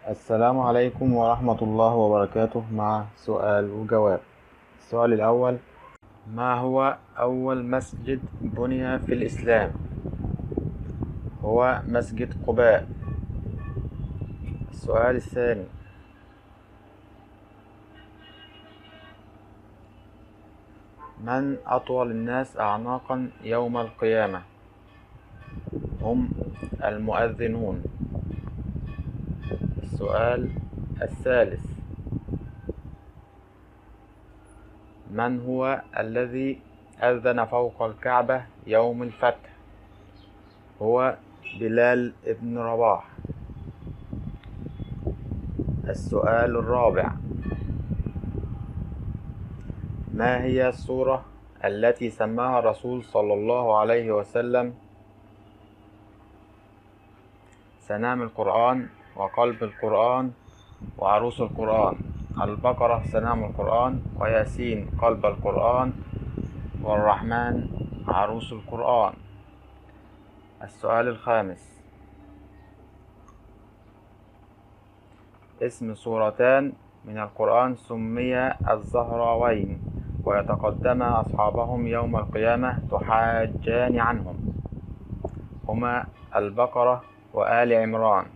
السلام عليكم ورحمة الله وبركاته. مع سؤال وجواب. السؤال الأول: ما هو أول مسجد بني في الإسلام؟ هو مسجد قباء. السؤال الثاني: من أطول الناس أعناقا يوم القيامة؟ هم المؤذنون. السؤال الثالث: من هو الذي أذن فوق الكعبة يوم الفتح؟ هو بلال ابن رباح. السؤال الرابع: ما هي السورة التي سماها الرسول صلى الله عليه وسلم سنام القرآن وقلب القرآن وعروس القرآن؟ البقرة سنام القرآن، وياسين قلب القرآن، والرحمن عروس القرآن. السؤال الخامس: اسم سورتان من القرآن سمي الزهراوين ويتقدم أصحابهم يوم القيامة تحاجان عنهم. هما البقرة وآل عمران.